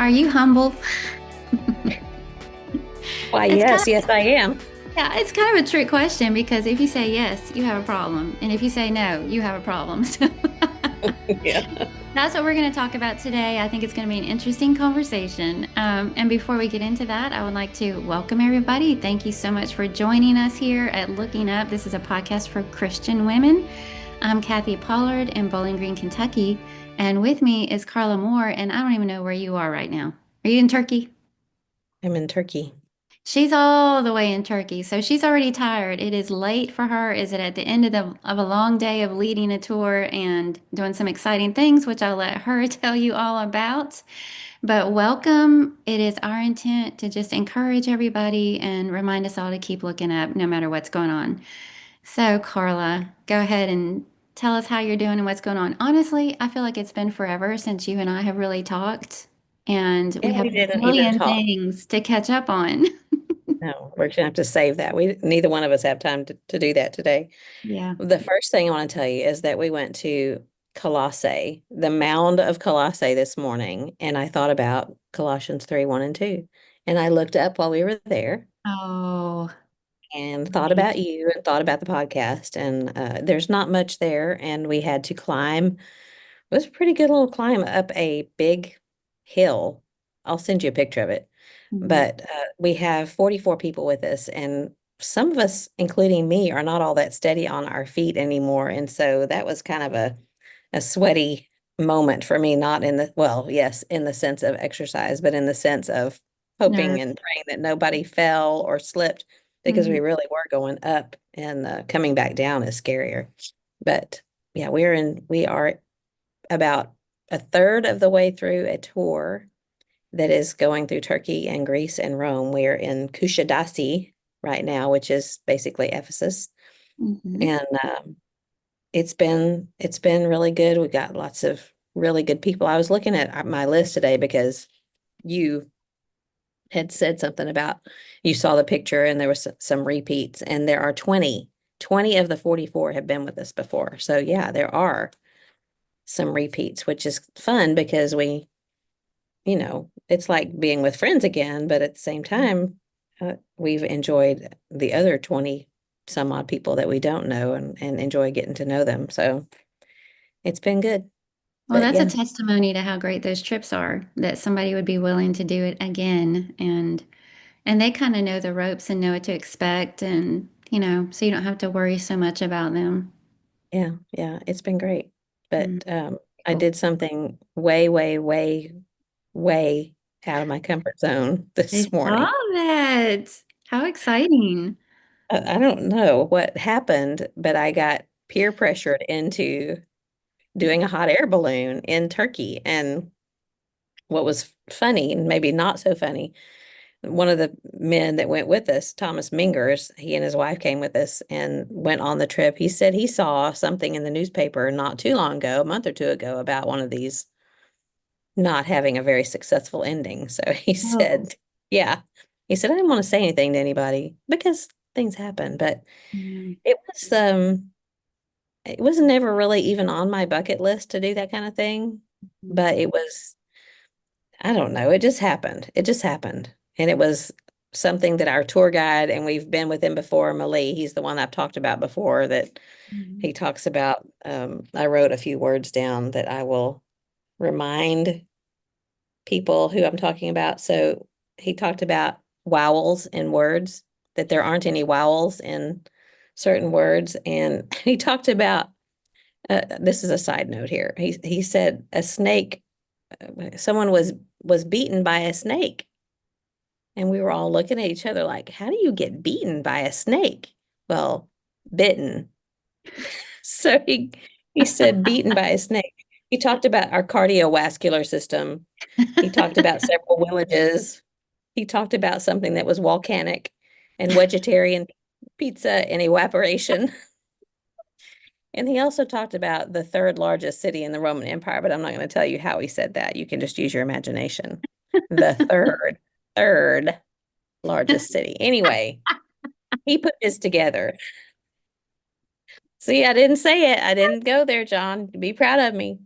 Are you humble? Why, It's kind yes, yes, I am. yeah, it's kind of a trick question because if you say yes, you have a problem. And if you say no, you have a problem. So Yeah. that's what we're going to talk about today. I think it's going to be an interesting conversation. And before we get into that, I would like to welcome everybody. Thank you so much for joining us here at Looking Up. This is a podcast for Christian women. I'm Kathy Pollard in Bowling Green, Kentucky. And with me is Carla Moore. And I don't even know where you are right now. Are you in Turkey? I'm in Turkey. She's all the way in Turkey, so she's already tired. It is late for her. Is it at the end of a long day of leading a tour and doing some exciting things, which I'll let her tell you all about. But welcome. It is our intent to just encourage everybody and remind us all to keep looking up no matter what's going on. So, Carla, go ahead and tell us how you're doing and what's going on. Honestly, I feel like it's been forever since you and I have really talked, and we Yeah, have we a didn't even million talk. things to catch up on. No, we're gonna have to save that. We neither one of us have time to do that today. Yeah. The first thing I want to tell you is that we went to Colossae, the mound of Colossae this morning, and I thought about Colossians 3, 1 and 2. And I looked up while we were there Oh, and thought neat. about you and thought about the podcast. And there's not much there, and we had to climb. It was a pretty good little climb up a big hill. I'll send you a picture of it. Mhm. But we have 44 people with us, and some of us, including me, are not all that steady on our feet anymore. And so that was kind of a sweaty moment for me, not in the, well, yes, in the sense of exercise, but in the sense of hoping Nerve. and praying that nobody fell or slipped because we Mhm. really were going up and coming back down is scarier. But yeah, we are about a third of the way through a tour that is going through Turkey and Greece and Rome. We are in Kushadasi right now, which is basically Ephesus, Mhm. and it's been really good. We got lots of really good people. I was looking at my list today because you had said something about you saw the picture and there was some repeats, and there are 20 of the 44 have been with us before. So yeah, there are some repeats, which is fun because it's like being with friends again, but at the same time, we've enjoyed the other 20 some odd people that we don't know and enjoy getting to know them. So it's been good. Well, But that's a yeah, testimony to how great those trips are, that somebody would be willing to do it again and they kind of know the ropes and know what to expect and, so you don't have to worry so much about them. yeah, it's been great. But Mm, I cool. did something way, way, way, way out of my comfort zone I this saw morning. that. How exciting. I don't know what happened, but I got peer pressured into doing a hot air balloon in Turkey. And what was funny, and maybe not so funny, one of the men that went with us, Thomas Mingers, he and his wife came with us and went on the trip. He said he saw something in the newspaper not too long ago, a month or two ago, about one of these not having a very successful ending. So he Oh. said, yeah, he said, I didn't want to say anything to anybody because things happen, but Mm, it it was never really even on my bucket list to do that kind of thing, but it was I don't know. It just happened. It just happened. And it was something that our tour guide, and we've been with him before, Mali, he's the one I've talked about before, that mm, he talks about. I wrote a few words down that I will remind people who I'm talking about. So he talked about vowels in words, that there aren't any vowels in certain words. And he talked about, this is a side note here. He said a snake, someone was beaten by a snake. And we were all looking at each other like, how do you get beaten by a snake? Well, bitten. So he said beaten by a snake. He talked about our cardiovascular system. He talked about several villages. He talked about something that was volcanic and vegetarian pizza and evaporation. And he also talked about the third largest city in the Roman Empire, but I'm not going to tell you how he said that. You can just use your imagination. The third largest city. Anyway, he put this together. See, I didn't say it. I didn't go there, John. Be proud of me.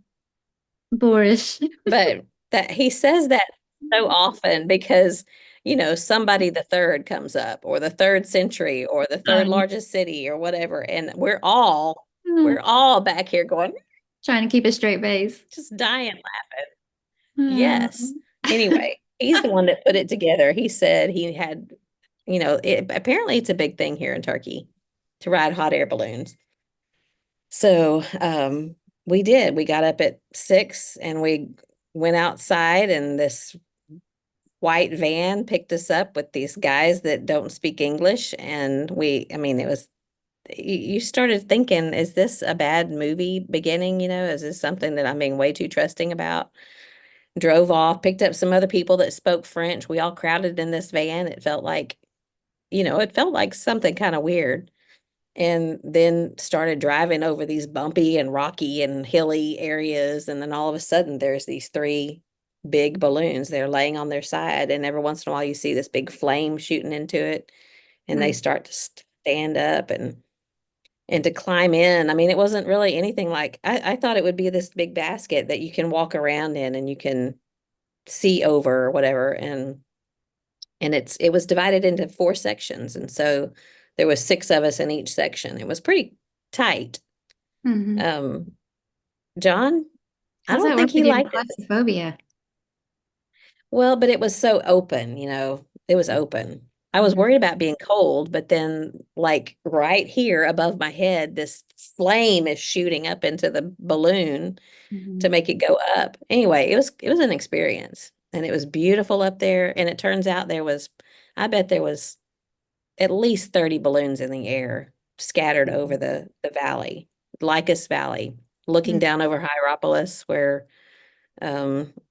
Boorish. But that he says that so often because, somebody the third comes up or the third century or the third Um, largest city or whatever. And we're all back here going, trying to keep a straight face. just dying laughing. Yes. Um, Anyway, he's the one that put it together. He said he had, apparently it's a big thing here in Turkey to ride hot air balloons. So we did. We got up at 6 and we went outside, and this white van picked us up with these guys that don't speak English. And I mean, you started thinking, is this a bad movie beginning? Is this something that I'm being way too trusting about? Drove off, picked up some other people that spoke French. We all crowded in this van. It felt like something kind of weird. And then started driving over these bumpy and rocky and hilly areas. And then all of a sudden, there's these three big balloons. They're laying on their side. And every once in a while, you see this big flame shooting into it. And they mm, start to stand up and to climb in. I mean, it wasn't really anything like I thought it would be this big basket that you can walk around in and you can see over or whatever. And it was divided into four sections. And so there was six of us in each section. It was pretty tight. mhm. Um, John, I How's don't that think work he with your liked it. claustrophobia? Well, but it was so open, it was open. I was Mhm, worried about being cold, but then like right here above my head, this flame is shooting up into the balloon to mhm, make it go up. Anyway, it was an experience, and it was beautiful up there. And it turns out I bet there was at least 30 balloons in the air scattered over mhm, the valley, Lycus Valley, looking mhm, down over Hierapolis, where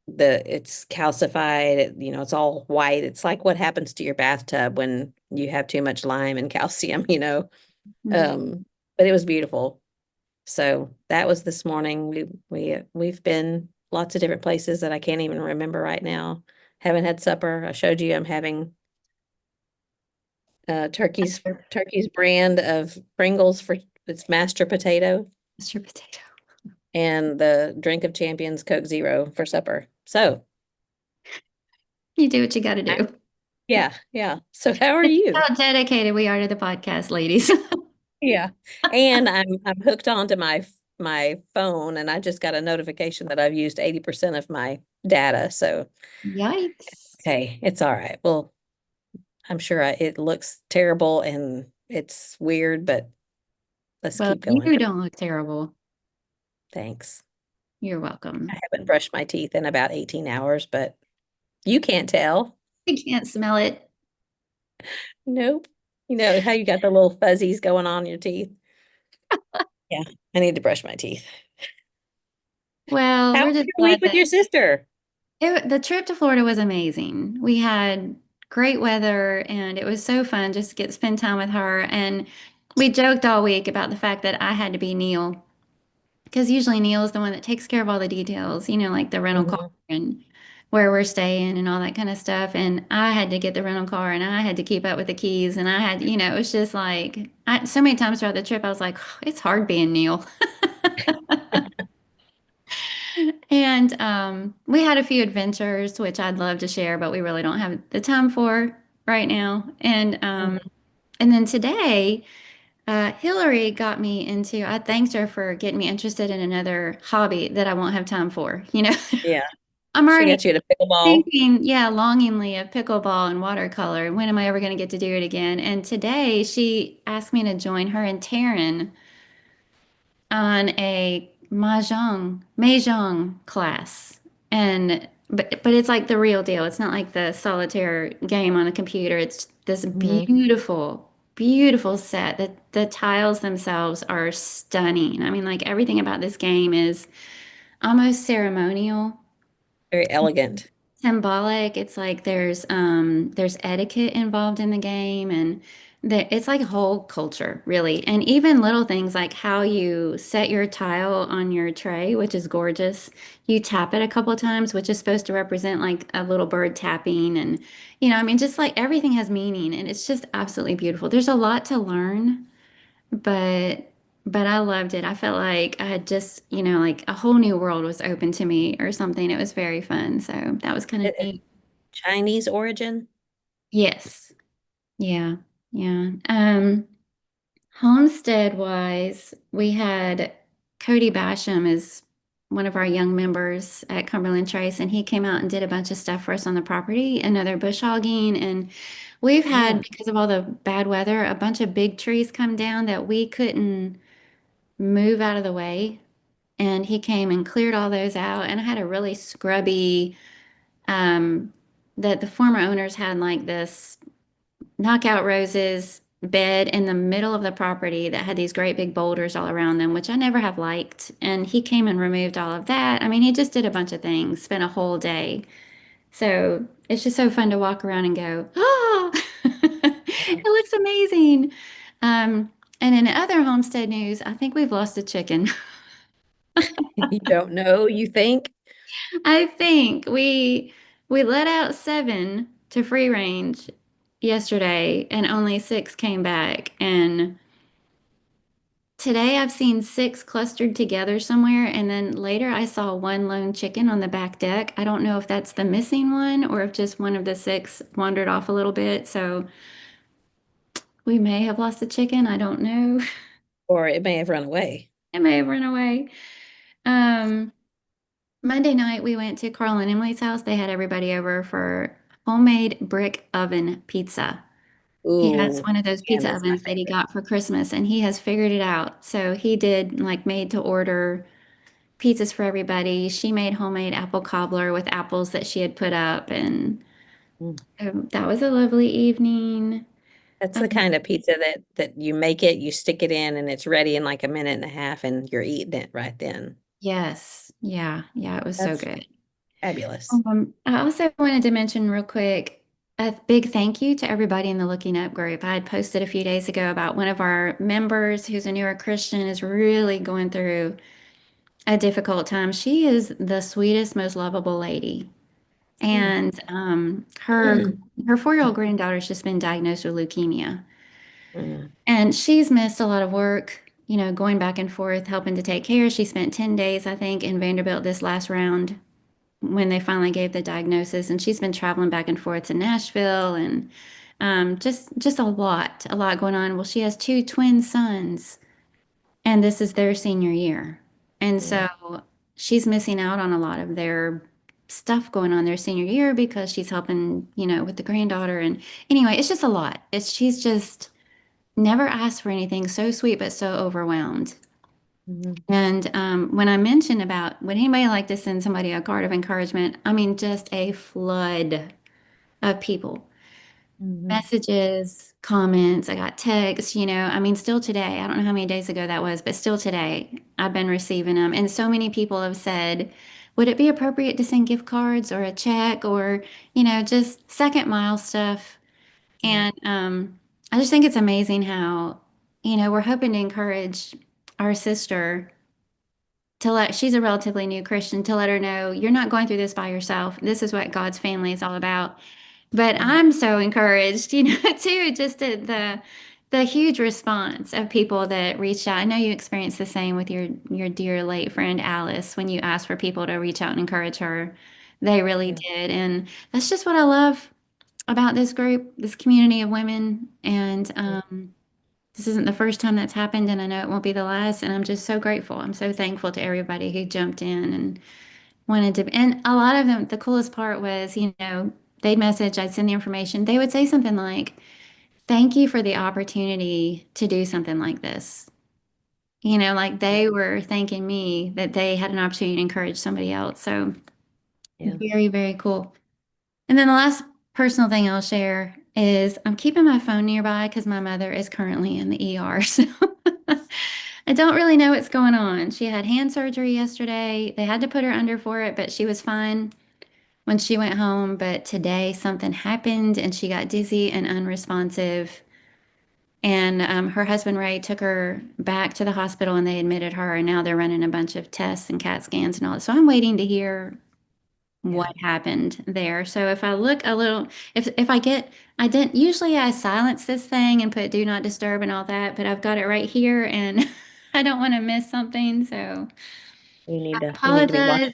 it's calcified, it's all white. It's like what happens to your bathtub when you have too much lime and calcium. mhm. Um, but it was beautiful. So that was this morning. We've been lots of different places that I can't even remember right now. Haven't had supper. I showed you I'm having Turkey's brand of Pringles for its mashed potato, Mr. Potato. and the Drink of Champions Coke Zero for supper. So You do what you got to I- do. yeah, yeah. So how are It's you? how dedicated we are to the podcast, ladies. Yeah. And I'm hooked onto my phone, and I just got a notification that I've used 80% of my data. So Yikes. okay, it's all right. Well, I'm sure it looks terrible and it's weird, but let's Well, keep going. you don't look terrible. Thanks. You're I welcome. haven't brushed my teeth in about 18 hours, but you can't tell. I can't smell it. Nope. You know how you got the little fuzzies going on in your teeth? Yeah, I need to brush my teeth. Well, How we're was just your glad week with that your sister? the trip to Florida was amazing. We had great weather and it was so fun just to spend time with her. And we joked all week about the fact that I had to be Neil because usually Neil is the one that takes care of all the details, like the rental car Mhm. and where we're staying and all that kind of stuff. And I had to get the rental car and I had to keep up with the keys. And I had, it was just like, so many times throughout the trip, I was like, it's hard being Neil. And we had a few adventures, which I'd love to share, but we really don't have the time for right now. And then today, Hillary got me into, I thanked her for getting me interested in another hobby that I won't have time for. Yeah, I'm she already got you to pickleball. thinking, yeah, longingly of pickleball and watercolor. When am I ever going to get to do it again? And today she asked me to join her and Taryn on a mahjong class. And but it's like the real deal. It's not like the solitaire game on a computer. It's this Mhm. beautiful, beautiful set. The tiles themselves are stunning. I mean, like everything about this game is almost ceremonial, Very elegant. symbolic. It's like there's etiquette involved in the game and it's like a whole culture, really. And even little things like how you set your tile on your tray, which is gorgeous. You tap it a couple of times, which is supposed to represent like a little bird tapping and I mean just like everything has meaning and it's just absolutely beautiful. There's a lot to learn, but I loved it. I felt like I had just, like a whole new world was open to me or something. It was very fun. So that was kind of It, neat. Chinese origin? Yes. Yeah. Yeah. Homestead wise, we had Cody Basham is one of our young members at Cumberland Trace, and he came out and did a bunch of stuff for us on the property, another bush hogging. And we've had, Yeah. because of all the bad weather, a bunch of big trees come down that we couldn't move out of the way. And he came and cleared all those out. And I had a really scrubby, um, that the former owners had like this knockout roses bed in the middle of the property that had these great big boulders all around them, which I never have liked. And he came and removed all of that. I mean, he just did a bunch of things, spent a whole day. So it's just so fun to walk around and go, oh, it looks amazing. And in other homestead news, I think we've lost a chicken. You don't know, you think? I think we let out seven to free range yesterday, and only six came back. And today I've seen six clustered together somewhere, and then later I saw one lone chicken on the back deck. I don't know if that's the missing one or if just one of the six wandered off a little bit. So we may have lost a chicken. I don't know. Or it may have run away. It may have run away. Um, Monday night we went to Carl and Emily's house. They had everybody over for homemade brick oven pizza. He has Ooh, one of those man, pizza that's my ovens that he favorite. got for Christmas, and he has figured it out. So he did like made to order pizzas for everybody. She made homemade apple cobbler with apples that she had put up, and Mm. that was a lovely evening. That's the Um, kind of pizza that you make it, you stick it in, and it's ready in like a minute and a half, and you're eating it right then. yes, yeah, yeah, it was so That's good. fabulous. I also wanted to mention real quick a big thank you to everybody in the Looking Up group. I had posted a few days ago about one of our members who's a newer Christian is really going through a difficult time. She is the sweetest, most lovable lady. Mm. And her 4-year-old granddaughter's just been diagnosed with leukemia. Mm. And she's missed a lot of work, going back and forth, helping to take care. She spent 10 days, I think, in Vanderbilt this last round when they finally gave the diagnosis. And she's been traveling back and forth to Nashville and just a lot going on. Well, she has two twin sons, and this is their senior year. And Mm. so she's missing out on a lot of their stuff going on their senior year because she's helping, with the granddaughter. And anyway, it's just a lot. She's just never asked for anything, so sweet, but so overwhelmed. Mhm. And when I mentioned about would anybody like to send somebody a card of encouragement, I mean, just a flood of people. Mhm. Messages, comments, I got texts, I mean, still today, I don't know how many days ago that was, but still today, I've been receiving them. And so many people have said, would it be appropriate to send gift cards or a check or, just second mile stuff? Mm. And I just think it's amazing how, we're hoping to encourage our sister she's a relatively new Christian, to let her know you're not going through this by yourself. This is what God's family is all about. But Mm. I'm so encouraged, too, just at the huge response of people that reached out. I know you experienced the same with your dear late friend Alice when you asked for people to reach out and encourage her. They really Yeah. did. And that's just what I love about this group, this community of women. And this isn't the first time that's happened, and I know it won't be the last. And I'm just so grateful. I'm so thankful to everybody who jumped in and wanted to. And a lot of them, the coolest part was, they'd message, I'd send the information. They would say something like, "Thank you for the opportunity to do something like this." Like they were thanking me that they had an opportunity to encourage somebody else. So Yeah. very, very cool. And then the last personal thing I'll share is I'm keeping my phone nearby because my mother is currently in the ER. So I don't really know what's going on. She had hand surgery yesterday. They had to put her under for it, but she was fine when she went home. But today something happened and she got dizzy and unresponsive. And her husband Ray took her back to the hospital and they admitted her. And now they're running a bunch of tests and CAT scans and all that. So I'm waiting to hear Yeah. what happened there. So if I look a little, if I get, I didn't usually I silence this thing and put do not disturb and all that, but I've got it right here and I don't want to miss something. So You I need to be apologize. watching.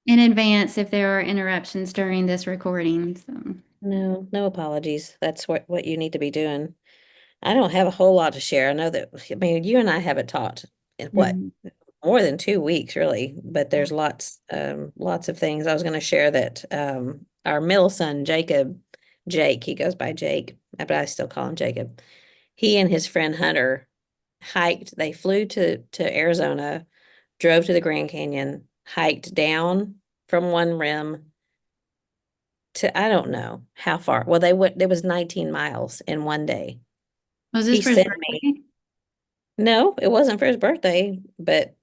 in advance if there are interruptions during this recording. So, No, no apologies. That's what you need to be doing. I don't have a whole lot to share. I know that, I mean, you and I haven't talked in what, mhm. more than 2 weeks, really, but there's lots of things I was going to share that our middle son, Jake, he goes by Jake, but I still call him Jacob. He and his friend Hunter hiked. They flew to Arizona, drove to the Grand Canyon, hiked down from one rim to I don't know how far. Well, they went, there was 19 miles in one day. Was this He for his sent me, birthday? no, it wasn't for his birthday, but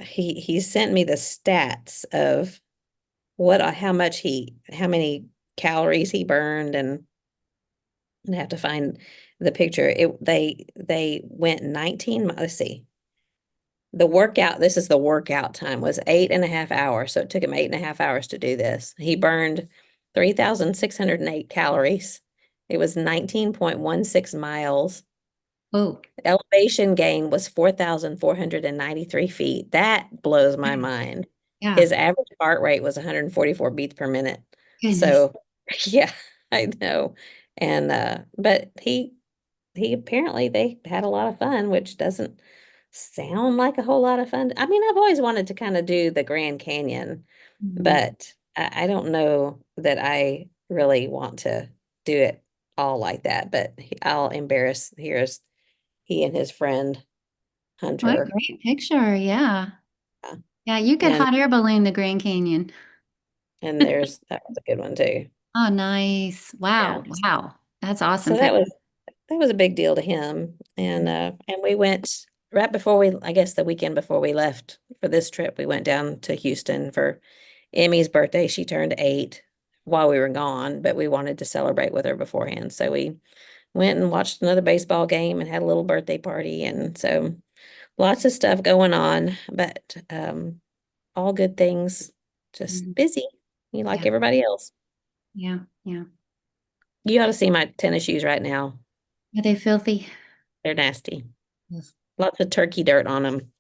he sent me the stats of how many calories he burned, and I have to find the picture. They went 19 miles. Let's see. The workout, this is the workout time, was 8.5 hours. So it took him 8.5 hours to do this. He burned 3,608 calories. It was 19.16 miles. Oh, Elevation gain was 4,493 feet. That blows my mind. yeah. His average heart rate was 144 beats per minute. Goodness. So, yeah, I know. And but he apparently they had a lot of fun, which doesn't sound like a whole lot of fun. I mean, I've always wanted to kind of do the Grand Canyon, Mhm. but I don't know that I really want to do it all like that. But I'll embarrass here's he and his friend What a Hunter. great picture. Yeah. uh, Yeah, you could And hot air balloon the Grand Canyon. and there's that was a good one too. Oh, nice. Yeah. Wow. Wow. That's awesome So picture. that was a big deal to him. And we went right before we I guess the weekend before we left for this trip, we went down to Houston for Emmy's birthday. She turned 8 while we were gone, but we wanted to celebrate with her beforehand. So we went and watched another baseball game and had a little birthday party. And so lots of stuff going on, but all good things, just Mhm. busy, you like Yeah. everybody else. Yeah. Yeah. You ought to see my tennis shoes right now. Are they filthy? They're nasty. Yes. Lots of turkey dirt on them.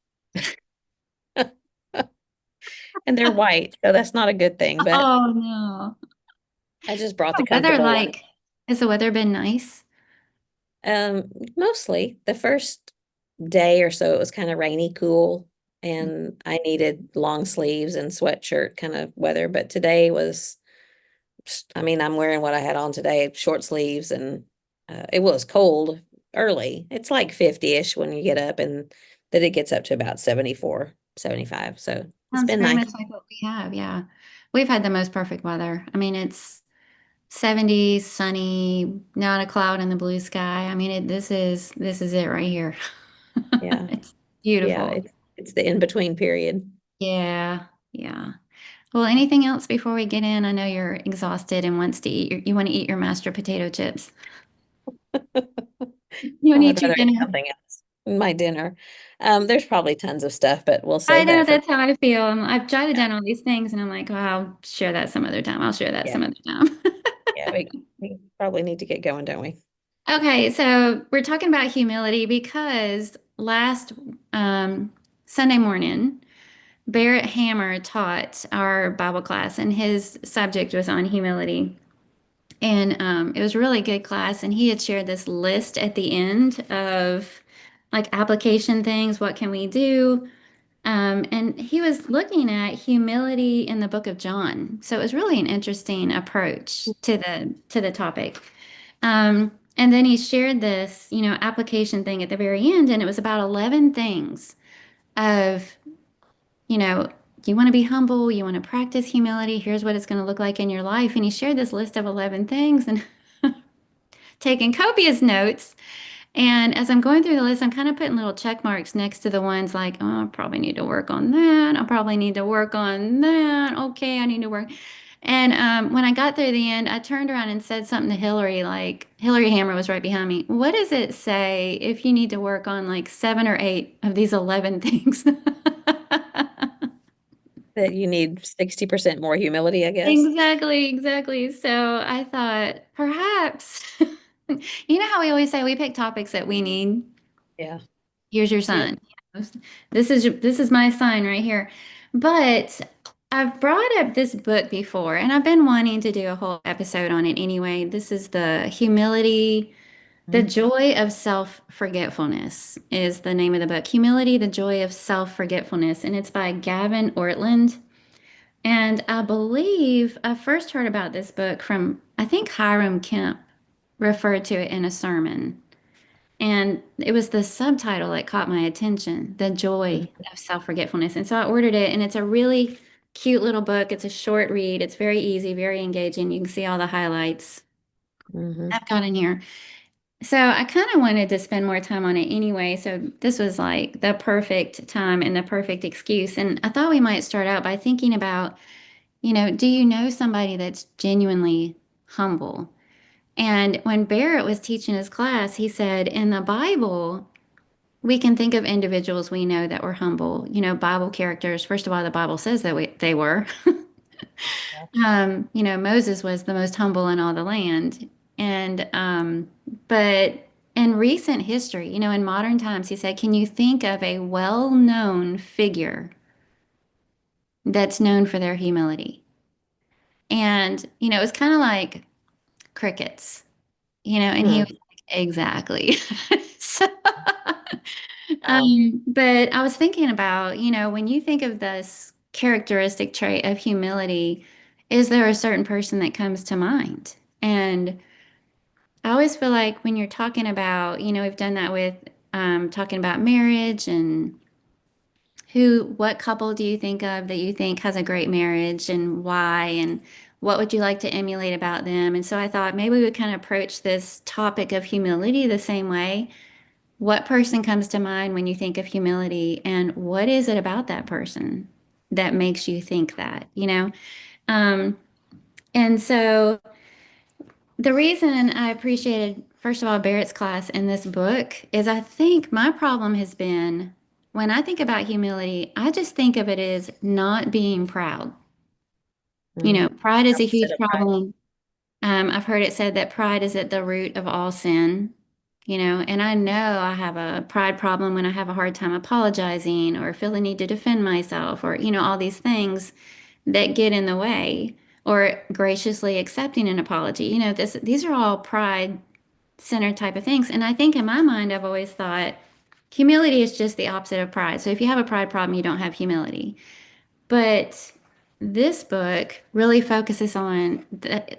And they're white, so that's not a good thing, but Oh no. I just brought the The weather comfortable one. like, has the weather been nice? Mostly the first day or so it was kind of rainy, cool, and I needed long sleeves and sweatshirt kind of weather, but today was I mean, I'm wearing what I had on today, short sleeves, and it was cold early. It's like 50-ish when you get up, and then it gets up to about 74, 75. So it's Sounds been very nice. much like what we have. Yeah. We've had the most perfect weather. I mean, it's 70s, sunny, not a cloud in the blue sky. I mean, this is it right here. Yeah. It's Yeah. beautiful. It's the in-between period. Yeah. Yeah. Well, anything else before we get in? I know you're exhausted and wants to eat you want to eat your mashed potato chips. You want to I'd eat your rather eat dinner. something else. My dinner. There's probably tons of stuff, but we'll I save know that for that's how I feel. I've jotted down all these things and I'm like, oh, I'll share that some other time. I'll share that yeah. some other time. Yeah, we probably need to get going, don't we? Okay, so we're talking about humility because last um, Sunday morning, Barrett Hammer taught our Bible class, and his subject was on humility. And it was a really good class. And he had shared this list at the end of like application things. What can we do? And he was looking at humility in the book of John. So it was really an interesting approach to the topic. And then he shared this, application thing at the very end, and it was about 11 things of, you want to be humble, you want to practice humility, here's what it's going to look like in your life. And he shared this list of 11 things and taking copious notes. And as I'm going through the list, I'm kind of putting little check marks next to the ones like, oh, I probably need to work on that. I probably need to work on that. Okay, I need to work. And when I got through the end, I turned around and said something to Hillary, like Hillary Hammer was right behind me. What does it say if you need to work on like 7 or 8 of these 11 things? That you need 60% more humility, I guess. Exactly, exactly. So I thought perhaps, you know how we always say we pick topics that we need. Yeah. Here's your Yep. sign. This is my sign right here. But I've brought up this book before, and I've been wanting to do a whole episode on it anyway. This is the Humility, the Mhm. Joy of Self-Forgetfulness is the name of the book. Humility, the Joy of Self-Forgetfulness, and it's by Gavin Ortlund. And I believe I first heard about this book from, I think Hiram Kemp referred to it in a sermon. And it was the subtitle that caught my attention, The Joy of Self-Forgetfulness. And so I ordered it, and it's a really cute little book. It's a short read. It's very easy, very engaging. You can see all the highlights Mhm. I've got in here. So I kind of wanted to spend more time on it anyway. So this was like the perfect time and the perfect excuse. And I thought we might start out by thinking about, do you know somebody that's genuinely humble? And when Barrett was teaching his class, he said, in the Bible, we can think of individuals we know that were humble, Bible characters. First of all, the Bible says that they were. Moses was the most humble in all the land. But in recent history, in modern times, he said, can you think of a well-known figure that's known for their humility? And, it was kind of like crickets, and he was Mhm. like, exactly. So, Wow. but I was thinking about, when you think of this characteristic trait of humility, is there a certain person that comes to mind? And I always feel like when you're talking about, we've done that with talking about marriage and what couple do you think of that you think has a great marriage and why, and what would you like to emulate about them? And so I thought maybe we would kind of approach this topic of humility the same way. What person comes to mind when you think of humility, and what is it about that person that makes you think that, Um, and so the reason I appreciated, first of all, Barrett's class in this book is I think my problem has been when I think about humility, I just think of it as not being proud. Mhm. Pride is a Opposite huge of pride. problem. I've heard it said that pride is at the root of all sin, and I know I have a pride problem when I have a hard time apologizing or feel the need to defend myself or, all these things that get in the way or graciously accepting an apology. These are all pride centered type of things. And I think in my mind, I've always thought humility is just the opposite of pride. So if you have a pride problem, you don't have humility. But this book really focuses on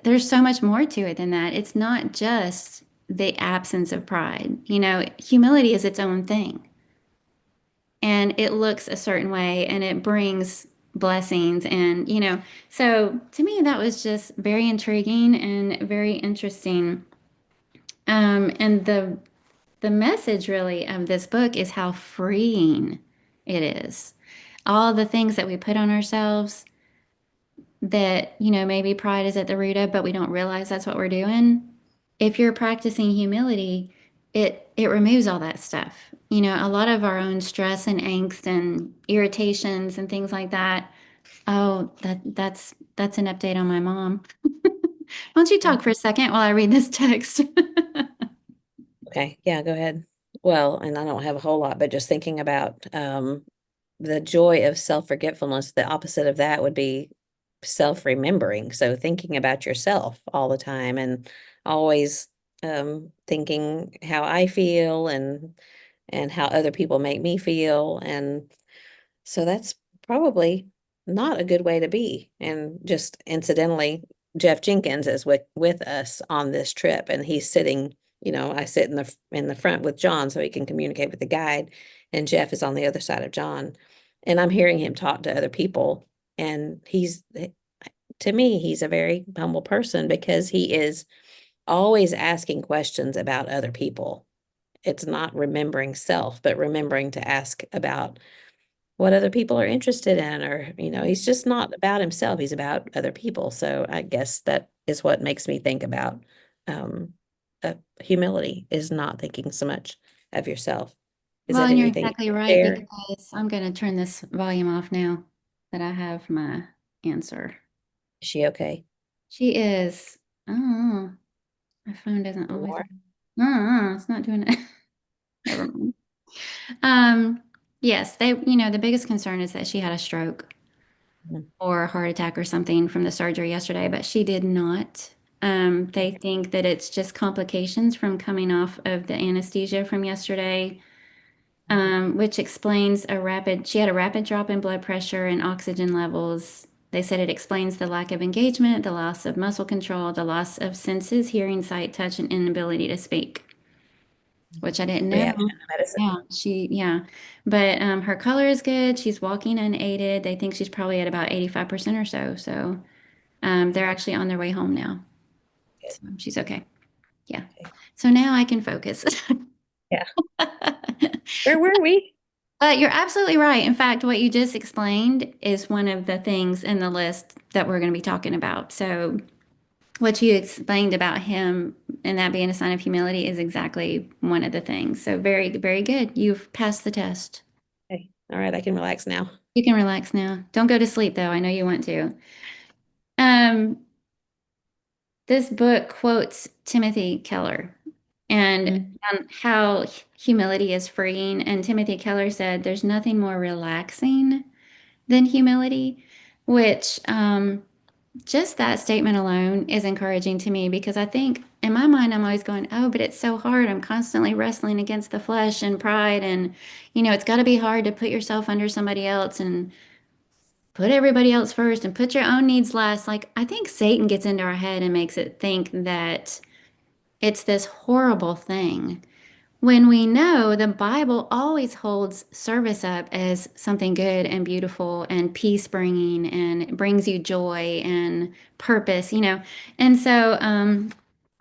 there's so much more to it than that. It's not just the absence of pride. Humility is its own thing and it looks a certain way and it brings blessings and so to me that was just very intriguing and very interesting. And the message really of this book is how freeing it is. All the things that we put on ourselves that, maybe pride is at the root of, but we don't realize that's what we're doing. If you're practicing humility, it removes all that stuff. A lot of our own stress and angst and irritations and things like that. Oh, that's an update on my mom. Why don't you talk for a second while I read this text? Okay, yeah, go ahead. Well, and I don't have a whole lot, but just thinking about the joy of self-forgetfulness, the opposite of that would be self-remembering. So thinking about yourself all the time and always thinking how I feel and how other people make me feel. And so that's probably not a good way to be. And just incidentally, Jeff Jenkins is with us on this trip, and he's sitting. I sit in the front with John so he can communicate with the guide, and Jeff is on the other side of John, and I'm hearing him talk to other people, and to me, he's a very humble person because he is always asking questions about other people. It's not remembering self, but remembering to ask about what other people are interested in, or he's just not about himself, he's about other people. So I guess that is what makes me think about um humility, is not thinking so much of yourself. Is Well, that and you're anything exactly you right share? because I'm going to turn this volume off now that I have my answer. Is she okay? She is. Oh, my phone doesn't always. More. It's not doing it. Never mind. Um, yes, the biggest concern is that she had a stroke. Mhm. or a heart attack or something from the surgery yesterday, but she did not. They think that it's just complications from coming off of the anesthesia from yesterday, which explains she had a rapid drop in blood pressure and oxygen levels. They said it explains the lack of engagement, the loss of muscle control, the loss of senses, hearing, sight, touch, and inability to speak, which I didn't Reaction know. to medicine. Yeah. But her color is good. She's walking unaided. They think she's probably at about 85% or so. So they're actually on their way home now. Good. So she's okay. Yeah. Okay. So now I can focus. Yeah. Where were we? But you're absolutely right. In fact, what you just explained is one of the things in the list that we're going to be talking about. So, what you explained about him and that being a sign of humility is exactly one of the things. So, very, very good. You've passed the test. Okay. All right, I can relax now. You can relax now. Don't go to sleep, though. I know you want to. Um, this book quotes Timothy Keller and Mm. how humility is freeing. And Timothy Keller said, "There's nothing more relaxing than humility," which just that statement alone is encouraging to me because I think in my mind, I'm always going, oh, but it's so hard. I'm constantly wrestling against the flesh and pride. And, it's got to be hard to put yourself under somebody else and put everybody else first and put your own needs last. Like, I think Satan gets into our head and makes it think that it's this horrible thing when we know the Bible always holds service up as something good and beautiful and peace bringing and brings you joy and purpose. And so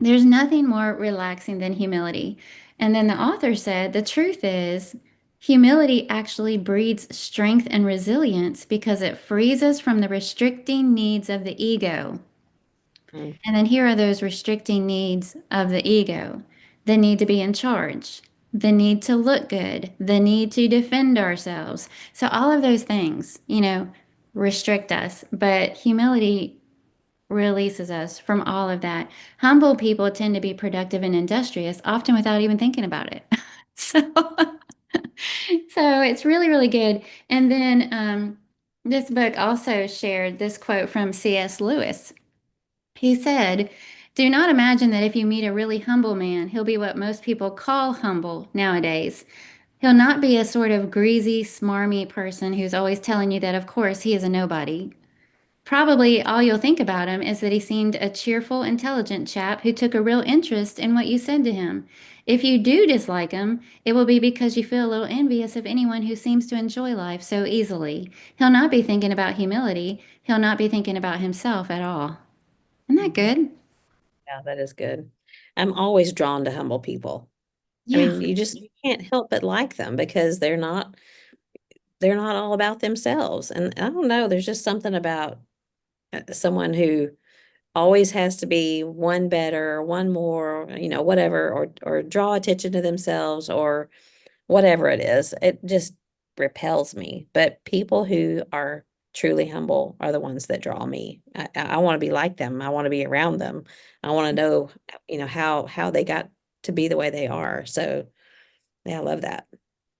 there's nothing more relaxing than humility. And then the author said the truth is, humility actually breeds strength and resilience because it frees us from the restricting needs of the ego. Mm. And then here are those restricting needs of the ego: the need to be in charge, the need to look good, the need to defend ourselves. So, all of those things, restrict us, but humility releases us from all of that. Humble people tend to be productive and industrious, often without even thinking about it. So, so it's really, really good. And then this book also shared this quote from C.S. Lewis. He said, "Do not imagine that if you meet a really humble man, he'll be what most people call humble nowadays. He'll not be a sort of greasy, smarmy person who's always telling you that, of course, he is a nobody. Probably all you'll think about him is that he seemed a cheerful, intelligent chap who took a real interest in what you said to him. If you do dislike him, it will be because you feel a little envious of anyone who seems to enjoy life so easily. He'll not be thinking about humility. He'll not be thinking about himself at all." Isn't that Mhm. good? Yeah, that is good. I'm always drawn to humble people. I Yeah. mean, you can't help but like them because they're not all about themselves. And I don't know, there's just something about someone who always has to be one better or one more, whatever, or draw attention to themselves or whatever it is. It just repels me. But people who are truly humble are the ones that draw me. I want to be like them. I want to be around them. I want to know, how they got to be the way they are. So yeah, I love that.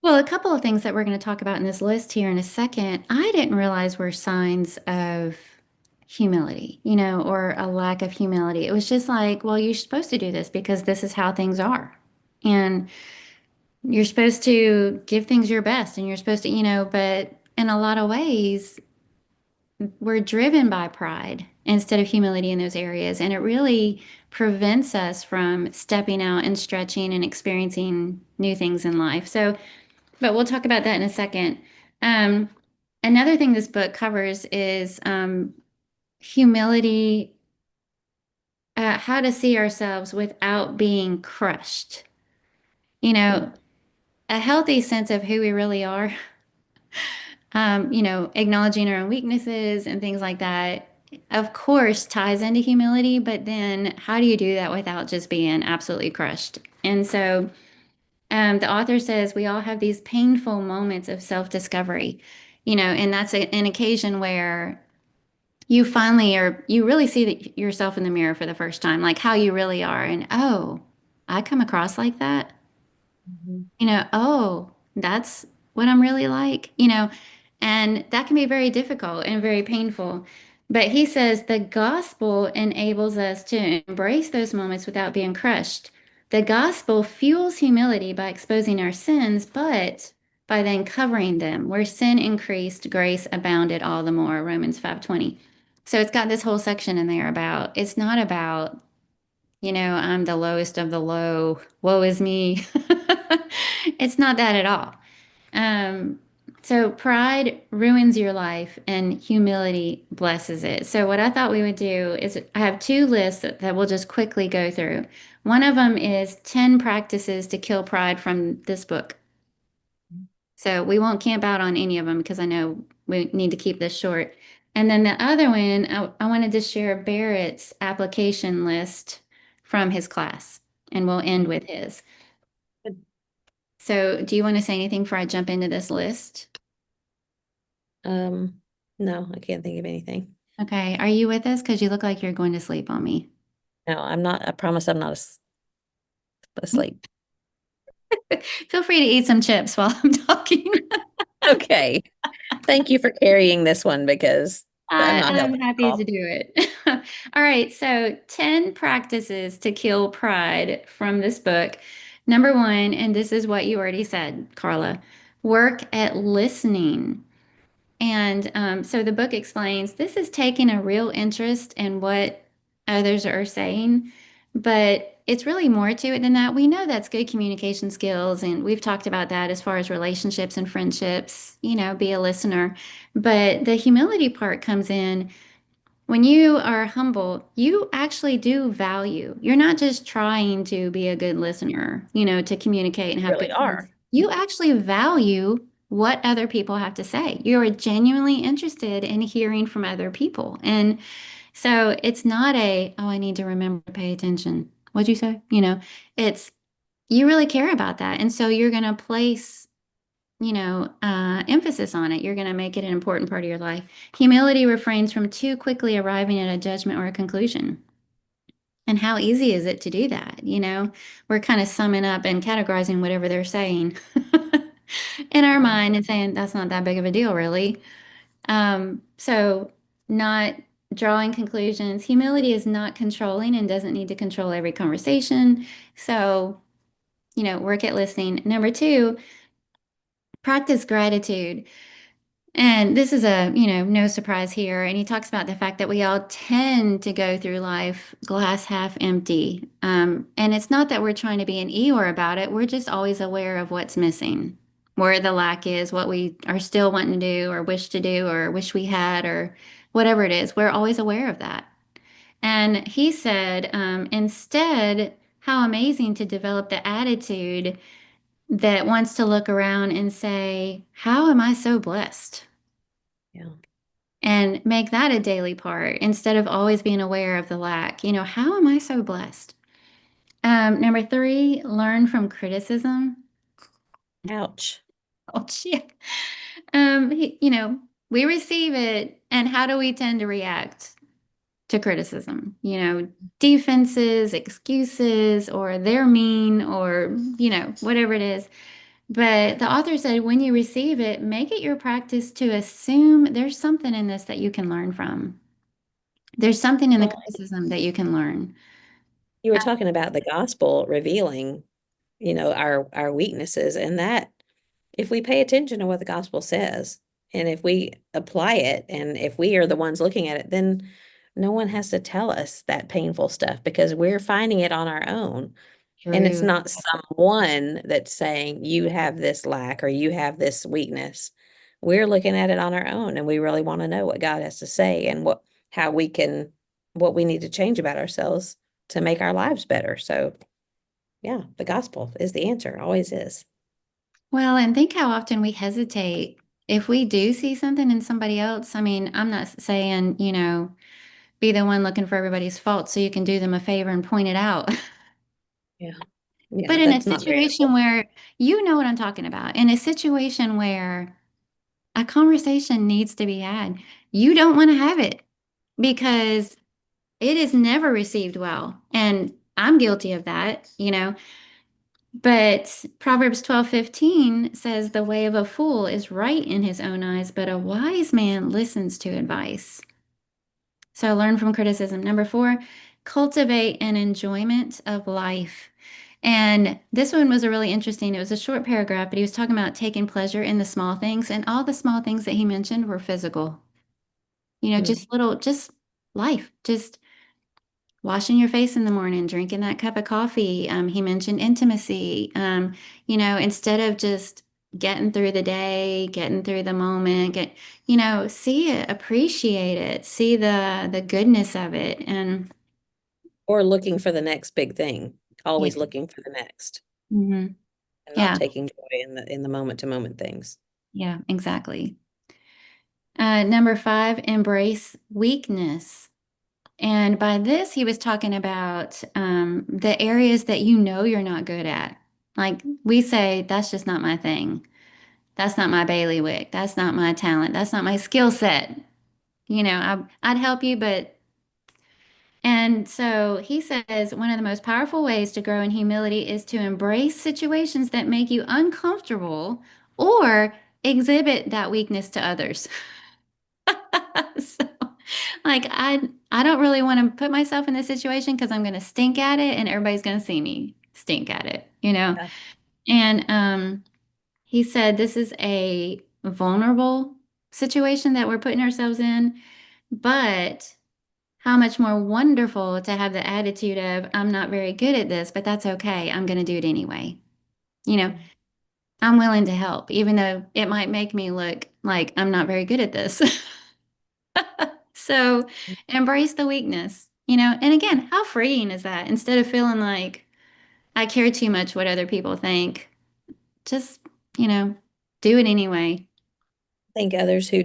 Well, a couple of things that we're going to talk about in this list here in a second, I didn't realize were signs of humility, or a lack of humility. It was just like, well, you're supposed to do this because this is how things are. And you're supposed to give things your best and you're supposed to, but in a lot of ways, we're driven by pride instead of humility in those areas. And it really prevents us from stepping out and stretching and experiencing new things in life. So, but we'll talk about that in a second. Um, Another thing this book covers is humility, how to see ourselves without being crushed. You know, Mm. a healthy sense of who we really are, acknowledging our own weaknesses and things like that, of course, ties into humility, but then how do you do that without just being absolutely crushed? And so the author says we all have these painful moments of self-discovery, and that's an occasion where you really see yourself in the mirror for the first time, like how you really are. And oh, I come across like that. Mhm. Oh, that's what I'm really like. And that can be very difficult and very painful. But he says the gospel enables us to embrace those moments without being crushed. The gospel fuels humility by exposing our sins, but by then covering them. Where sin increased, grace abounded all the more, Romans 5:20. So it's got this whole section in there about it's not about, I'm the lowest of the low, woe is me. It's not that at all. Um, so pride ruins your life and humility blesses it. So what I thought we would do is I have two lists that we'll just quickly go through. One of them is 10 practices to kill pride from this book. So we won't camp out on any of them because I know we need to keep this short. And then the other one, I wanted to share Barrett's application list from his class, and we'll end with his. So do you want to say anything before I jump into this list? Um, no, I can't think of anything. Okay, are you with us? Because you look like you're going to sleep on me. No, I'm not. I promise I'm not asleep. Feel free to eat some chips while I'm talking. Okay. Thank you for carrying this one because I'm not I'm helping at happy to all. do it. All right, so 10 practices to kill pride from this book. Number one, and this is what you already said, Carla, work at listening. And so the book explains this is taking a real interest in what others are saying, but it's really more to it than that. We know that's good communication skills, and we've talked about that as far as relationships and friendships, be a listener. But the humility part comes in when you are humble, you actually do value. You're not just trying to be a good listener, to communicate and You have really good friends. are. You actually value what other people have to say. You're genuinely interested in hearing from other people. And so it's not oh, I need to remember to pay attention. What'd you say? It's you really care about that. And so you're going to place emphasis on it. You're going to make it an important part of your life. Humility refrains from too quickly arriving at a judgment or a conclusion. And how easy is it to do that? We're kind of summing up and categorizing whatever they're saying in our Yeah. mind and saying that's not that big of a deal, really. So, not drawing conclusions. Humility is not controlling and doesn't need to control every conversation. So, work at listening. Number two, practice gratitude. And this is no surprise here. And he talks about the fact that we all tend to go through life glass half empty. And it's not that we're trying to be an Eeyore about it. We're just always aware of what's missing, where the lack is, what we are still wanting to do or wish to do or wish we had or whatever it is. We're always aware of that. And he said, instead, how amazing to develop the attitude that wants to look around and say, how am I so blessed? Yeah. And make that a daily part instead of always being aware of the lack. How am I so blessed? Number three, learn from criticism. Ouch. Oh, shit. We receive it, and how do we tend to react to criticism? Defenses, excuses, or they're mean, or, whatever it is. But the author said when you receive it, make it your practice to assume there's something in this that you can learn from. There's something in the Well, criticism that you can learn. you were talking about the gospel revealing, our weaknesses, and that if we pay attention to what the gospel says, and if we apply it, and if we are the ones looking at it, then no one has to tell us that painful stuff because we're finding it on our own. And it's True. not someone that's saying you have this lack or you have this weakness. We're looking at it on our own and we really want to know what God has to say and how we can, what we need to change about ourselves to make our lives better. So, yeah, the gospel is the answer, always is. Well, and think how often we hesitate if we do see something in somebody else. I mean, I'm not saying, be the one looking for everybody's fault so you can do them a favor and point it out. Yeah. But Yeah, in a that's not very situation helpful. where you know what I'm talking about, in a situation where a conversation needs to be had, you don't want to have it because it is never received well. And I'm guilty of that. But Proverbs 12:15 says the way of a fool is right in his own eyes, but a wise man listens to advice. So learn from criticism. Number four, cultivate an enjoyment of life. And this one was a really interesting, it was a short paragraph, but he was talking about taking pleasure in the small things, and all the small things that he mentioned were physical. Mm. Just little, just life, just washing your face in the morning, drinking that cup of coffee. He mentioned intimacy. Instead of just getting through the day, getting through the moment, see it, appreciate it, see the goodness of it. And Or looking for the next big thing, yeah, always looking for the next hmm and not yeah, taking joy in the moment to moment things. yeah, exactly. Number five, embrace weakness. And by this, he was talking about the areas that you know you're not good at. Like we say, that's just not my thing. That's not my bailiwick. That's not my talent. That's not my skill set. I'd help you, but. And so he says one of the most powerful ways to grow in humility is to embrace situations that make you uncomfortable or exhibit that weakness to others. So, like, I don't really want to put myself in this situation because I'm going to stink at it and everybody's going to see me stink at it. Yeah. And he said this is a vulnerable situation that we're putting ourselves in, but how much more wonderful to have the attitude of, I'm not very good at this, but that's okay. I'm going to do it anyway. You know, Mm. I'm willing to help, even though it might make me look like I'm not very good at this. So embrace the weakness. And again, how freeing is that? Instead of feeling like I care too much what other people think, just, you know, do it anyway. I think others who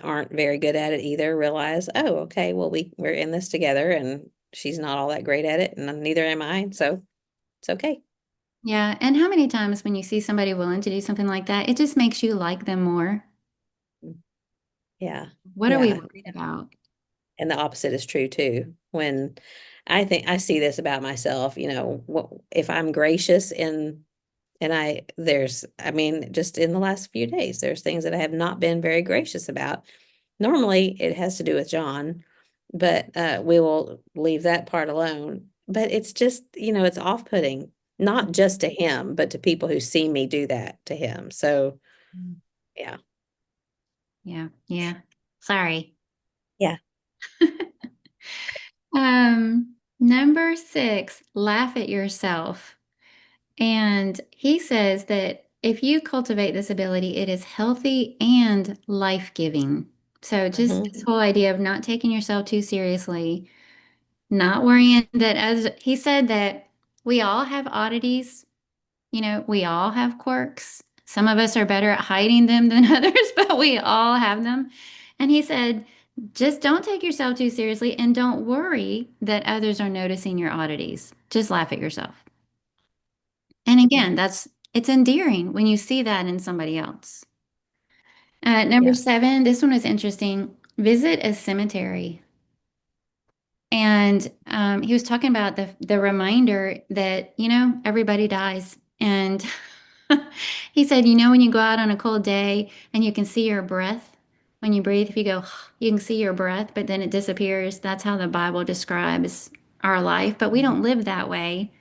aren't very good at it either realize, oh, okay, well we're in this together and she's not all that great at it and neither am I, so it's okay. Yeah. And how many times when you see somebody willing to do something like that, it just makes you like them more? Yeah. What are we Yeah. worried about? And the opposite is true too. When I think I see this about myself, if I'm gracious and I mean, just in the last few days, there's things that I have not been very gracious about. Normally it has to do with John, but we will leave that part alone. But it's just, it's off-putting, not just to him, but to people who see me do that to him. So, yeah. Yeah. Yeah. Sorry. Yeah. Number six, laugh at yourself. And he says that if you cultivate this ability, it is healthy and life-giving. So just Hmm. this whole idea of not taking yourself too seriously, not worrying that, as he said, that we all have oddities, we all have quirks. Some of us are better at hiding them than others, but we all have them. And he said, just don't take yourself too seriously and don't worry that others are noticing your oddities. Just laugh at yourself. And again, it's endearing when you see that in somebody else. Number Yeah. seven, this one is interesting. Visit a cemetery. And he was talking about the reminder that, everybody dies. And he said, when you go out on a cold day and you can see your breath when you breathe, if you go, you can see your breath, but then it disappears. That's how the Bible describes our life. But we don't live that way.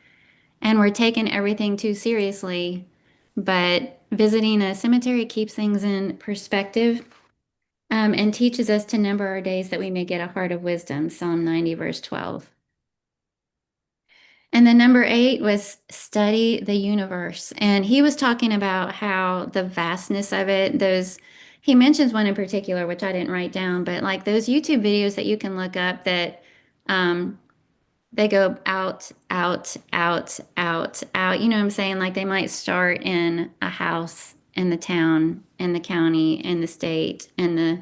And we're taking everything too seriously. But visiting a cemetery keeps things in perspective, and teaches us to number our days that we may get a heart of wisdom. Psalm 90, verse 12. And then number eight was study the universe. And he was talking about how the vastness of it, he mentions one in particular, which I didn't write down, but like those YouTube videos that you can look up that um, they go out, out, out, out, out. You know what I'm saying? Like they might start in a house in the town, in the county, in the state, in the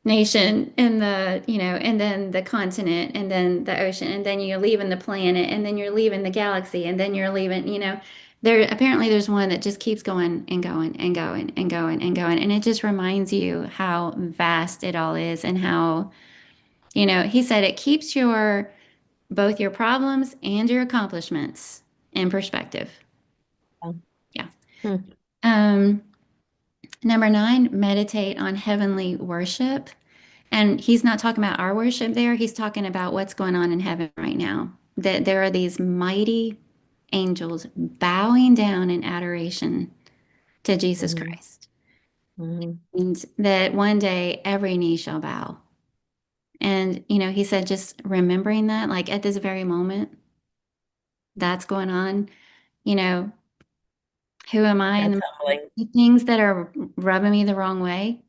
nation, and then the continent, and then the ocean, and then you're leaving the planet, and then you're leaving the galaxy, and then you're leaving. There's one that just keeps going and going and going and going and going. And it just reminds you how vast it all is and how, he said it keeps both your problems and your accomplishments in perspective. Yeah. Yeah. Hmm. Um, Number nine, meditate on heavenly worship. And he's not talking about our worship there. He's talking about what's going on in heaven right now. That there are these mighty angels bowing down in adoration to Jesus Hmm. Christ. Hmm. And that one day every knee shall bow. And, he said, just remembering that, like at this very moment, that's going on, you know, who am I That's and humbling. the things that are rubbing me the wrong way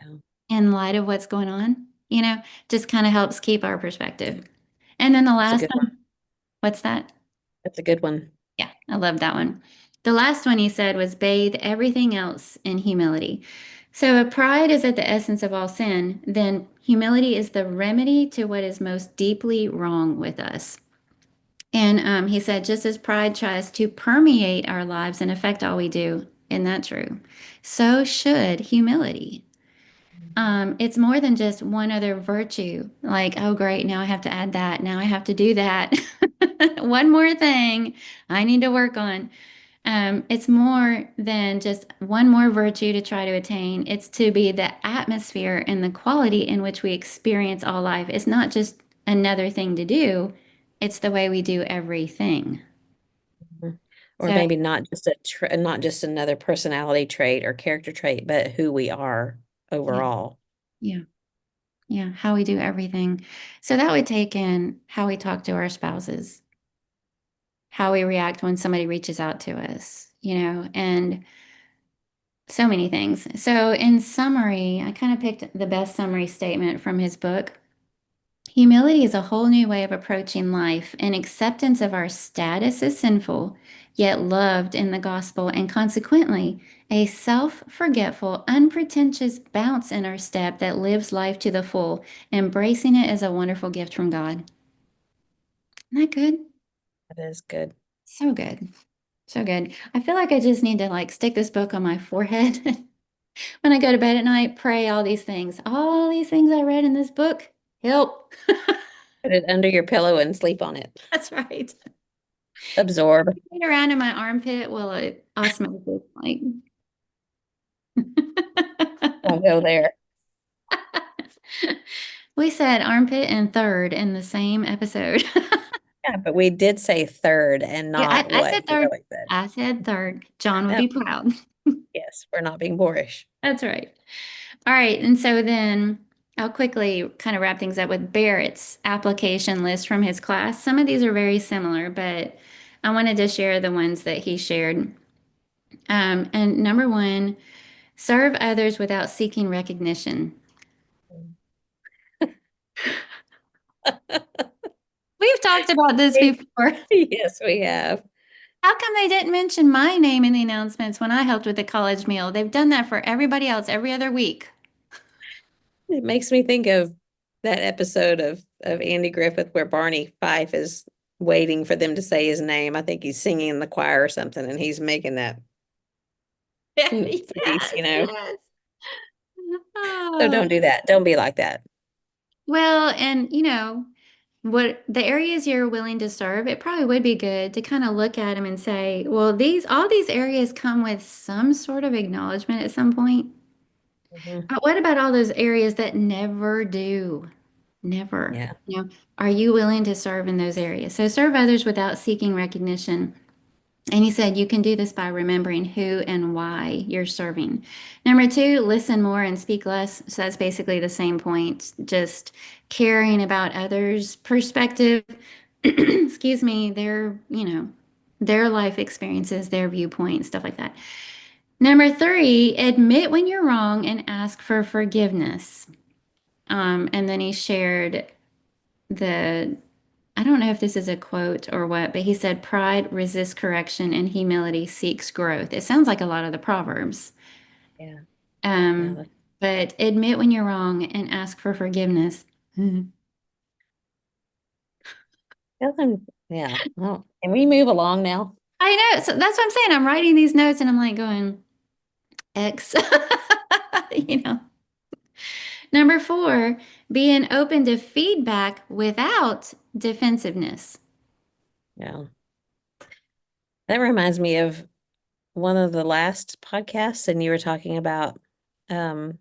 Yeah. in light of what's going on, just kind of helps keep our perspective. And then the That's a last good one. one, what's that? That's a good one. Yeah, I love that one. The last one he said was bathe everything else in humility. So if pride is at the essence of all sin, then humility is the remedy to what is most deeply wrong with us. And he said, just as pride tries to permeate our lives and affect all we do, isn't that true? So should humility. It's more than just one other virtue. Like, oh, great, now I have to add that. Now I have to do that. One more thing I need to work on. It's more than just one more virtue to try to attain. It's to be the atmosphere and the quality in which we experience all life. It's not just another thing to do, it's the way we do everything. Mhm. Or So, maybe not just another personality trait or character trait, but who we are yeah, overall. yeah, yeah, how we do everything. So that would take in how we talk to our spouses, how we react when somebody reaches out to us, and so many things. So, in summary, I kind of picked the best summary statement from his book. Humility is a whole new way of approaching life, an acceptance of our status as sinful, yet loved in the gospel, and consequently, a self forgetful, unpretentious bounce in our step that lives life to the full, embracing it as a wonderful gift from God. Isn't that good? That is good. So good. So good. I feel like I just need to like stick this book on my forehead when I go to bed at night, pray all these things. All these things I read in this book help. Put it under your pillow and sleep on it. That's right. Absorb. Get around in my armpit while it osmosis like. Don't go there. We said armpit and third in the same episode. Yeah, but we did say third and Yeah, I, not I what said he third. really said. I said third. John I would know. be proud. Yes, we're not being boorish. That's right. All right. And so then I'll quickly kind of wrap things up with Barrett's application list from his class. Some of these are very similar, but I wanted to share the ones that he shared. And number one, serve others without seeking recognition. We've talked about this before. Yes, we have. How come they didn't mention my name in the announcements when I helped with the college meal? They've done that for everybody else every other week. It makes me think of that episode of Andy Griffith where Barney Fife is waiting for them to say his name. I think he's singing in the choir or something, and he's making that face, Yes, yes. So Oh. don't do that. Don't be like that. Well, and what the areas you're willing to serve, it probably would be good to kind of look at them and say, well, all these areas come with some sort of acknowledgement at some point. Mhm. But what about all those areas that never do? Never. Yeah. Are you willing to serve in those areas? So serve others without seeking recognition. And he said you can do this by remembering who and why you're serving. Number two, listen more and speak less. So that's basically the same point, just caring about others' perspective, excuse me, their life experiences, their viewpoint, stuff like that. Number three, admit when you're wrong and ask for forgiveness. And then he shared the I don't know if this is a quote or what, but he said, pride resists correction and humility seeks growth. It sounds like a lot of the Proverbs. Yeah. Yeah. Um, but admit when you're wrong and ask for forgiveness. I Yeah. Well, can we move along now? know. So that's what I'm saying. I'm writing these notes and I'm like going, X. you know. Number four, being open to feedback without defensiveness. Yeah. That reminds me of one of the last podcasts, and you were talking about, um,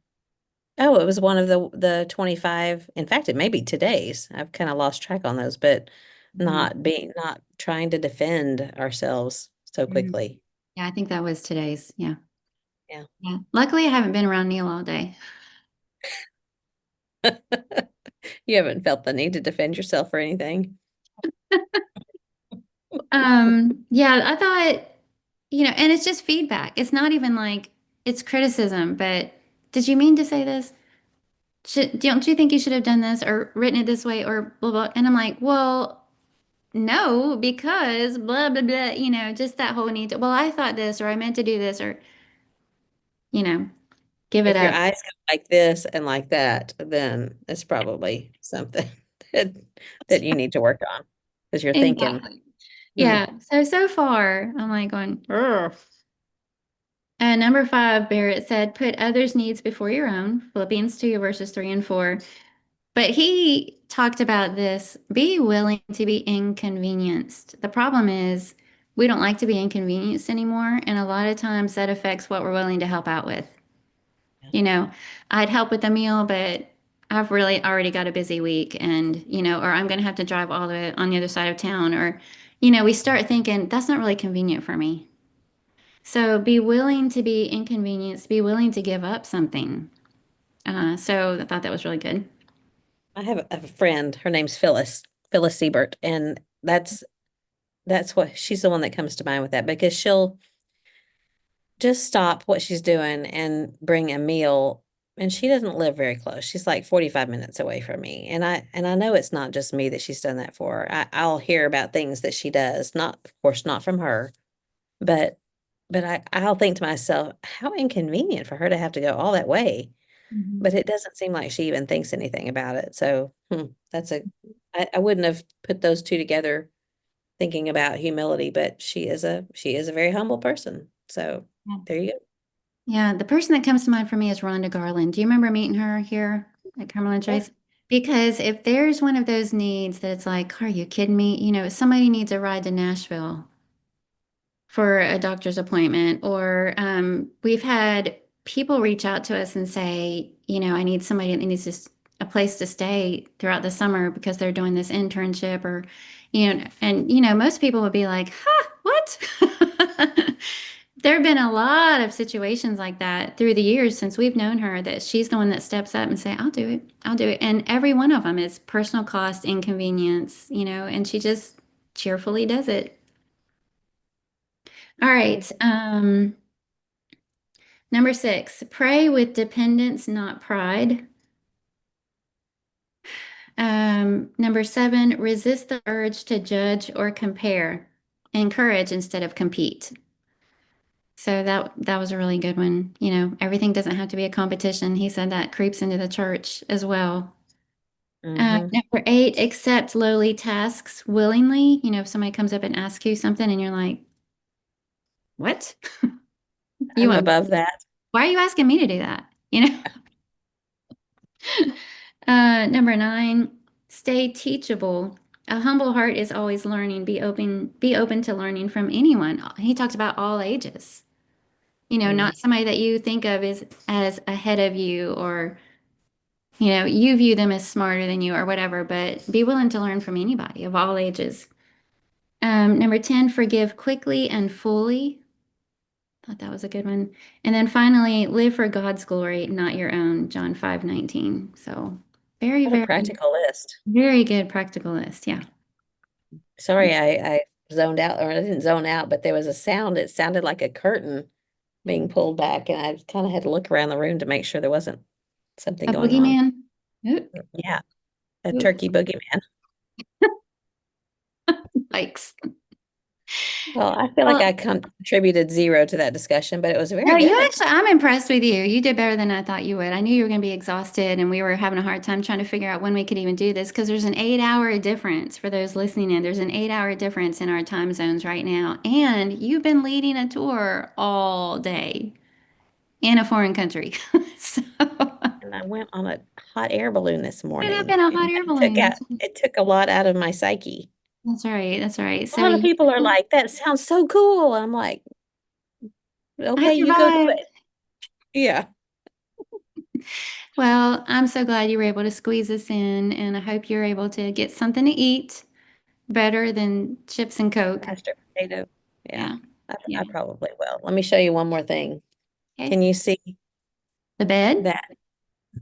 oh, it was one of the 25. In fact, it may be today's. I've kind of lost track on those, but Mhm. not trying to defend ourselves so Mhm. quickly. Yeah, I think that was today's. Yeah. Yeah. Yeah. Luckily, I haven't been around Neil all day. You haven't felt the need to defend yourself or anything. Yeah, I thought, and it's just feedback. It's not even like it's criticism, but did you mean to say this? Don't you think you should have done this or written it this way or blah blah? And I'm like, well, no, because blah blah blah, just that whole need to, well, I thought this or I meant to do this or, you know, give it If your up. eyes go like this and like that, then it's probably something that that you need to work on because you're thinking, Exactly. hmm, Yeah. So far, I'm like going, ugh. And number 5, Barrett said, put others' needs before your own, Philippians 2, verses 3 and 4. But he talked about this, be willing to be inconvenienced. The problem is we don't like to be inconvenienced anymore. And a lot of times that affects what we're willing to help out with. You know, I'd help with a meal, but I've really already got a busy week and, or I'm going to have to drive all the way on the other side of town. Or, we start thinking that's not really convenient for me. So be willing to be inconvenienced, be willing to give up something. So I thought that was really good. I have a friend, her name's Phyllis Siebert, and that's what she's the one that comes to mind with that because she'll just stop what she's doing and bring a meal. And she doesn't live very close. She's like 45 minutes away from me. And I know it's not just me that she's done that for. I'll hear about things that she does, not of course not from her, but I'll think to myself, how inconvenient for her to have to go all that way. Mhm. But it doesn't seem like she even thinks anything about it. So that's I wouldn't have put those two together thinking about humility, but she is a very humble person. So Yeah. there you go. Yeah, the person that comes to mind for me is Rhonda Garland. Do you remember meeting her here at Carmel and Yeah. Trace? Because if there's one of those needs that it's like, are you kidding me? Somebody needs a ride to Nashville for a doctor's appointment, or we've had people reach out to us and say, I need somebody that needs a place to stay throughout the summer because they're doing this internship, or, and most people would be like, huh, what? There have been a lot of situations like that through the years since we've known her that she's the one that steps up and say, I'll do it. I'll do it. And every one of them is personal cost, inconvenience, and she just cheerfully does it. All right. Number 6, pray with dependence, not pride. Number 7, resist the urge to judge or compare. Encourage instead of compete. So that was a really good one. Everything doesn't have to be a competition. He said that creeps into the church as well. Hmm. Number 8, accept lowly tasks willingly. If somebody comes up and asks you something and you're like, what? You I'm want, above that. why are you asking me to do that? Number 9, stay teachable. A humble heart is always learning. Be open to learning from anyone. He talked about all ages. Hmm. Not somebody that you think of as ahead of you or, you view them as smarter than you or whatever, but be willing to learn from anybody of all ages. Number 10, forgive quickly and fully. Thought that was a good one. And then finally, live for God's glory, not your own, John 5:19. So very, What a very, practical list. very good practical list. Yeah. Sorry, I zoned out, or I didn't zone out, but there was a sound. It sounded like a curtain being pulled back, and I kind of had to look around the room to make sure there wasn't something A going on. boogeyman. Oop, Yeah, a oop. turkey boogeyman. Yikes. Well, I feel like Well, I contributed zero to that discussion, but it was no, very you good. actually, I'm impressed with you. You did better than I thought you would. I knew you were going to be exhausted, and we were having a hard time trying to figure out when we could even do this because there's an 8-hour difference for those listening in. There's an 8-hour difference in our time zones right now. And you've been leading a tour all day in a foreign country. So, And I went on a hot air balloon this get up morning, in a hot and air balloon. it took a lot out of my psyche. That's right. That's right. A So lot of you people are like, that sounds so cool. I'm like, I okay, you go do survived. it. Yeah. Well, I'm so glad you were able to squeeze us in, and I hope you're able to get something to eat better than chips and Coke. Mashed potato. Yeah. Yeah. I Yeah. probably will. Let me show you one more thing. Okay. Can you see The bed? that?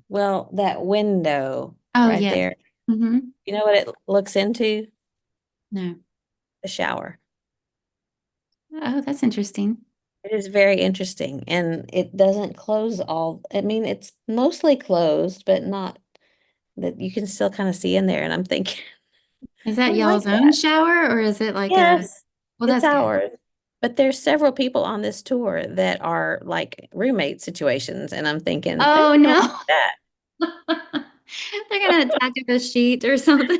Well, that window Oh, right yes. there. Mm-hmm. You know what it looks into? No. The shower. Oh, that's interesting. It is very interesting. And it doesn't close all, I mean, it's mostly closed, but not that you can still kind of see in there. And I'm thinking, Is I that like y'all's own that. shower or is it like a, Yes, well, it's that's good. ours. But there's several people on this tour that are like roommate situations. And I'm thinking, they're Oh, not going to no. like that. They're gonna attack up a sheet or something.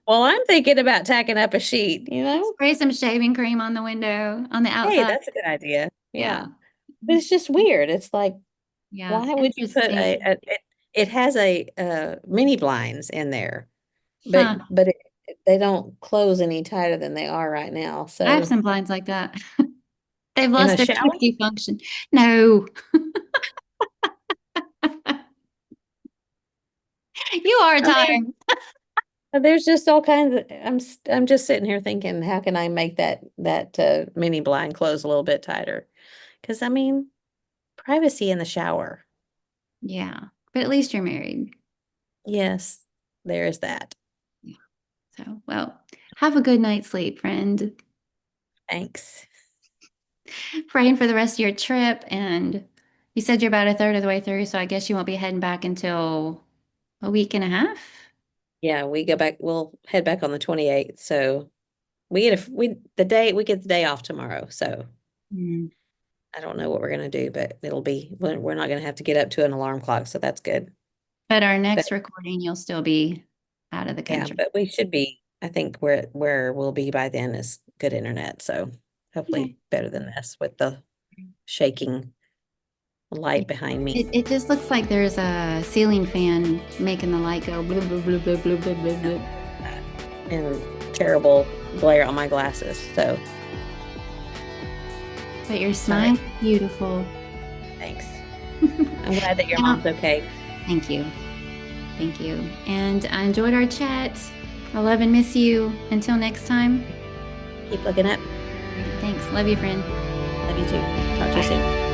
Well, I'm thinking about tacking up a sheet, you know? Spray some shaving cream on the window, on the Hey, outside. that's a good idea. Yeah. Yeah. But it's just weird. It's like, Yeah. why would you put Interesting. it has a mini blinds in there, Huh. but they don't close any tighter than they are right now. I have So some blinds like that. They've in lost a their shower, safety function. No, you are I tired. mean, there's just all kinds of, I'm just sitting here thinking, how can I make that mini blind close a little bit tighter? Because I mean, privacy in the shower. Yeah. But at least you're married. Yes, there is that. Yeah. So, well, have a good night's sleep, friend. Thanks. Praying for the rest of your trip. And you said you're about a third of the way through, so I guess you won't be heading back until a week and a half. Yeah, we go back, we'll head back on the 28th. So we get the day off tomorrow. So Mm. I don't know what we're gonna do, but we're not gonna have to get up to an alarm clock, so that's good. But our But next recording, you'll still be out of the yeah, country. but we should be, I think where we'll be by then is good internet, so hopefully Okay. better than this with the shaking Yeah. light behind me It just looks like there's a ceiling fan making the light go blue, blue, blue, blue, blue, blue, blue, blue. and terrible glare on my glasses. So But your sorry. smile is beautiful. Thanks. I'm glad that your And mom's okay. thank you. Thank you. And I enjoyed our chat. I love and miss you. Until next time. Keep looking up. Thanks. Love you, friend. Love you too. Talk to you Bye. soon.